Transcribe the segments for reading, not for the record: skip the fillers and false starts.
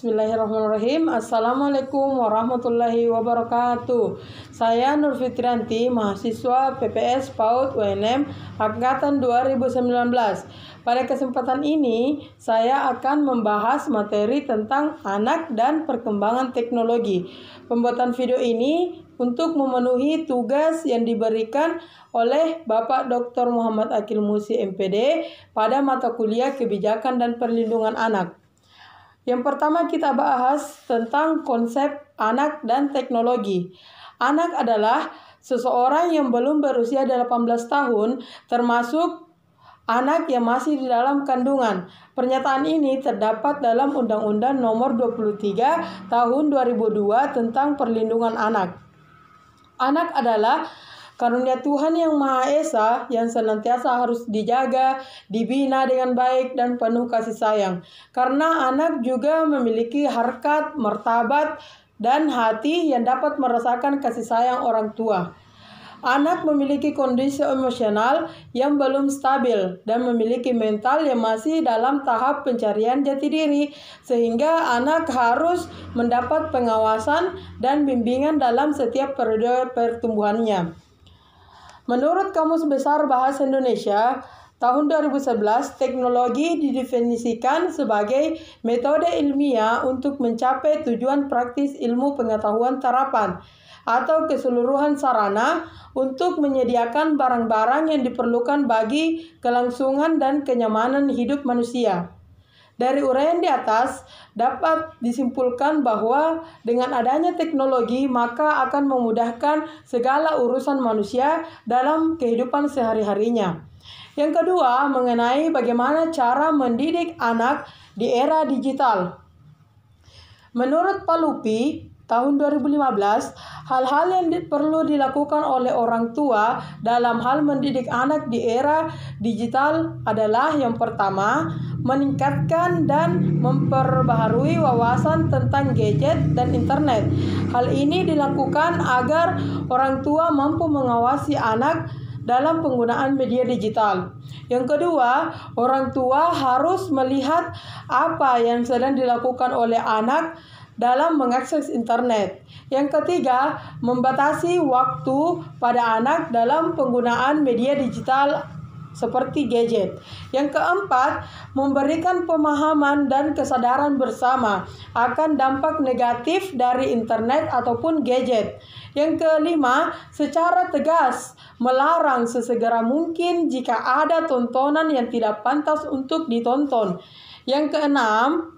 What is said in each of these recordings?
Bismillahirrahmanirrahim. Assalamualaikum warahmatullahi wabarakatuh. Saya Nur Fitrianti, mahasiswa PPS PAUD UNM Angkatan 2019. Pada kesempatan ini, saya akan membahas materi tentang anak dan perkembangan teknologi. Pembuatan video ini untuk memenuhi tugas yang diberikan oleh Bapak Dr. Muhammad Akil Musi MPD pada mata kuliah Kebijakan dan Perlindungan Anak. Yang pertama kita bahas tentang konsep anak dan teknologi. Anak adalah seseorang yang belum berusia 18 tahun, termasuk anak yang masih di dalam kandungan. Pernyataan ini terdapat dalam Undang-Undang Nomor 23 Tahun 2002 tentang Perlindungan Anak. Anak adalah karunia Tuhan yang Maha Esa yang senantiasa harus dijaga, dibina dengan baik dan penuh kasih sayang. Karena anak juga memiliki harkat, martabat, dan hati yang dapat merasakan kasih sayang orang tua. Anak memiliki kondisi emosional yang belum stabil dan memiliki mental yang masih dalam tahap pencarian jati diri, sehingga anak harus mendapat pengawasan dan bimbingan dalam setiap periode pertumbuhannya. Menurut Kamus Besar Bahasa Indonesia, tahun 2011, teknologi didefinisikan sebagai metode ilmiah untuk mencapai tujuan praktis ilmu pengetahuan terapan atau keseluruhan sarana untuk menyediakan barang-barang yang diperlukan bagi kelangsungan dan kenyamanan hidup manusia. Dari uraian di atas, dapat disimpulkan bahwa dengan adanya teknologi maka akan memudahkan segala urusan manusia dalam kehidupan sehari-harinya. Yang kedua, mengenai bagaimana cara mendidik anak di era digital. Menurut Pak Lupi, tahun 2015, hal-hal yang perlu dilakukan oleh orang tua dalam hal mendidik anak di era digital adalah yang pertama, meningkatkan dan memperbaharui wawasan tentang gadget dan internet. Hal ini dilakukan agar orang tua mampu mengawasi anak dalam penggunaan media digital. Yang kedua, orang tua harus melihat apa yang sedang dilakukan oleh anak dalam mengakses internet. Yang ketiga, membatasi waktu pada anak dalam penggunaan media digital seperti gadget. Yang keempat, memberikan pemahaman dan kesadaran bersama akan dampak negatif dari internet ataupun gadget. Yang kelima, secara tegas melarang sesegera mungkin jika ada tontonan yang tidak pantas untuk ditonton. Yang keenam,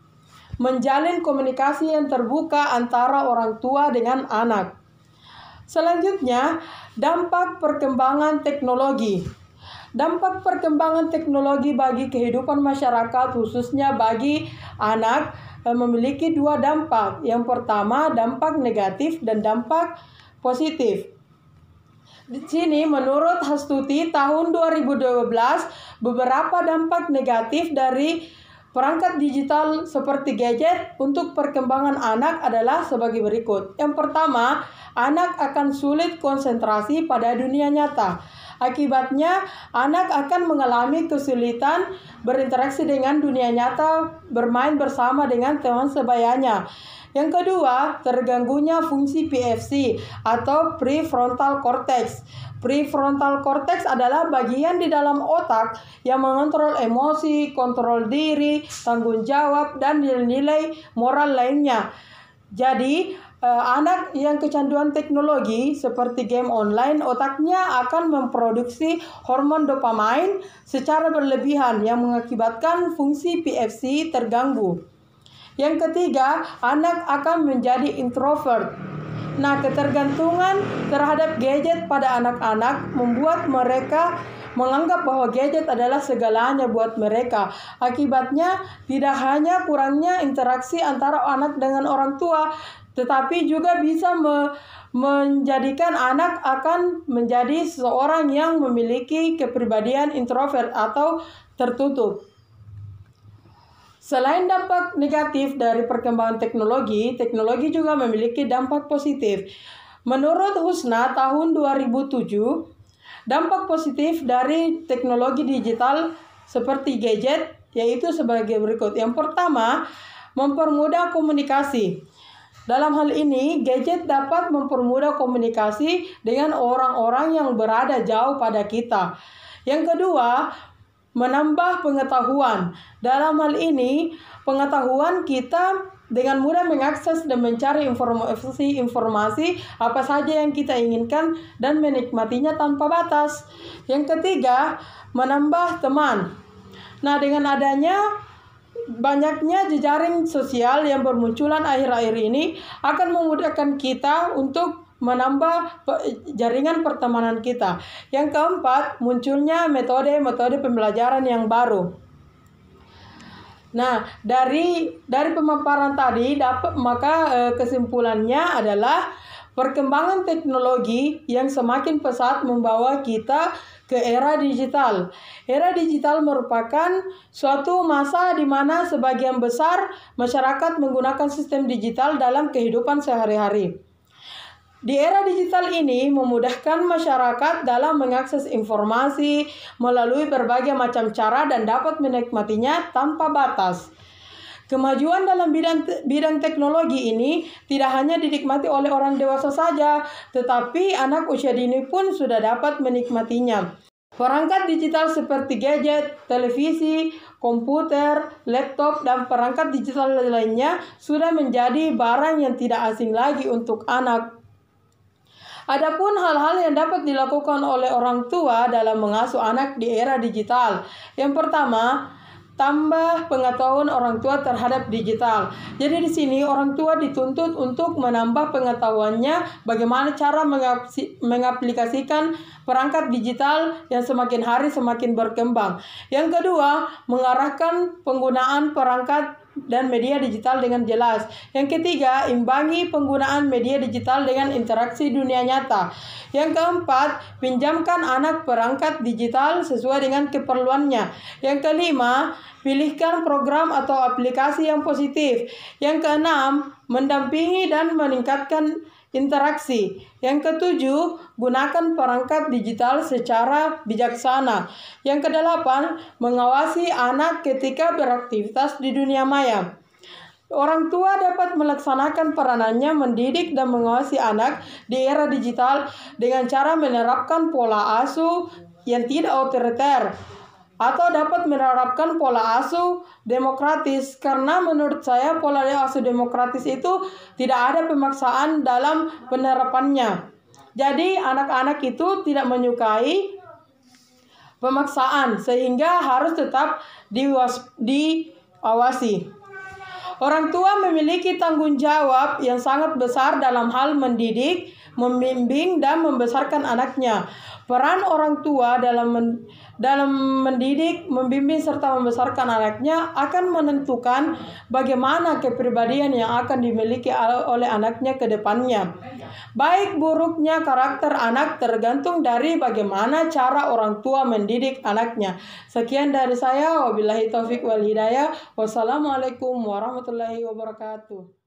menjalin komunikasi yang terbuka antara orang tua dengan anak. Selanjutnya, dampak perkembangan teknologi. Dampak perkembangan teknologi bagi kehidupan masyarakat, khususnya bagi anak, memiliki dua dampak. Yang pertama, dampak negatif dan dampak positif. Di sini, menurut Hastuti, tahun 2012, beberapa dampak negatif dari perangkat digital seperti gadget untuk perkembangan anak adalah sebagai berikut. Yang pertama, anak akan sulit konsentrasi pada dunia nyata. Akibatnya, anak akan mengalami kesulitan berinteraksi dengan dunia nyata, bermain bersama dengan teman sebayanya. Yang kedua, terganggunya fungsi PFC atau prefrontal cortex. Prefrontal cortex adalah bagian di dalam otak yang mengontrol emosi, kontrol diri, tanggung jawab, dan nilai-nilai moral lainnya. Jadi, anak yang kecanduan teknologi seperti game online, otaknya akan memproduksi hormon dopamin secara berlebihan yang mengakibatkan fungsi PFC terganggu. Yang ketiga, anak akan menjadi introvert. Nah, ketergantungan terhadap gadget pada anak-anak membuat mereka menganggap bahwa gadget adalah segalanya buat mereka. Akibatnya, tidak hanya kurangnya interaksi antara anak dengan orang tua, tetapi juga bisa menjadikan anak akan menjadi seseorang yang memiliki kepribadian introvert atau tertutup. Selain dampak negatif dari perkembangan teknologi, teknologi juga memiliki dampak positif. Menurut Husna tahun 2007, dampak positif dari teknologi digital seperti gadget yaitu sebagai berikut. Yang pertama, mempermudah komunikasi. Dalam hal ini, gadget dapat mempermudah komunikasi dengan orang-orang yang berada jauh pada kita. Yang kedua, menambah pengetahuan. Dalam hal ini, pengetahuan kita dengan mudah mengakses dan mencari informasi apa saja yang kita inginkan dan menikmatinya tanpa batas. Yang ketiga, menambah teman. Nah, dengan adanya banyaknya jejaring sosial yang bermunculan akhir-akhir ini akan memudahkan kita untuk menambah jaringan pertemanan kita. Yang keempat, munculnya metode-metode pembelajaran yang baru. Nah, dari pemaparan tadi kesimpulannya adalah perkembangan teknologi yang semakin pesat membawa kita ke era digital. Era digital merupakan suatu masa di mana sebagian besar masyarakat menggunakan sistem digital dalam kehidupan sehari-hari. Di era digital ini memudahkan masyarakat dalam mengakses informasi melalui berbagai macam cara dan dapat menikmatinya tanpa batas. Kemajuan dalam bidang teknologi ini tidak hanya dinikmati oleh orang dewasa saja, tetapi anak usia dini pun sudah dapat menikmatinya. Perangkat digital seperti gadget, televisi, komputer, laptop, dan perangkat digital lainnya sudah menjadi barang yang tidak asing lagi untuk anak. Adapun hal-hal yang dapat dilakukan oleh orang tua dalam mengasuh anak di era digital. Yang pertama, tambah pengetahuan orang tua terhadap digital. Jadi di sini orang tua dituntut untuk menambah pengetahuannya bagaimana cara mengaplikasikan perangkat digital yang semakin hari semakin berkembang. Yang kedua, mengarahkan penggunaan perangkat dan media digital dengan jelas. Yang ketiga, imbangi penggunaan media digital dengan interaksi dunia nyata. Yang keempat, pinjamkan anak perangkat digital sesuai dengan keperluannya. Yang kelima, pilihkan program atau aplikasi yang positif. Yang keenam, mendampingi dan meningkatkan interaksi. Yang ketujuh, gunakan perangkat digital secara bijaksana. Yang kedelapan, mengawasi anak ketika beraktivitas di dunia maya. Orang tua dapat melaksanakan peranannya mendidik dan mengawasi anak di era digital dengan cara menerapkan pola asuh yang tidak otoriter, atau dapat menerapkan pola asuh demokratis, karena menurut saya pola asuh demokratis itu tidak ada pemaksaan dalam penerapannya. Jadi anak-anak itu tidak menyukai pemaksaan sehingga harus tetap diawasi. Orang tua memiliki tanggung jawab yang sangat besar dalam hal mendidik, membimbing, dan membesarkan anaknya. Peran orang tua dalam mendidik, membimbing, serta membesarkan anaknya akan menentukan bagaimana kepribadian yang akan dimiliki oleh anaknya ke depannya. Baik buruknya karakter anak tergantung dari bagaimana cara orang tua mendidik anaknya. Sekian dari saya. Wabillahi taufik wal hidayah. Wassalamualaikum warahmatullahi wabarakatuh.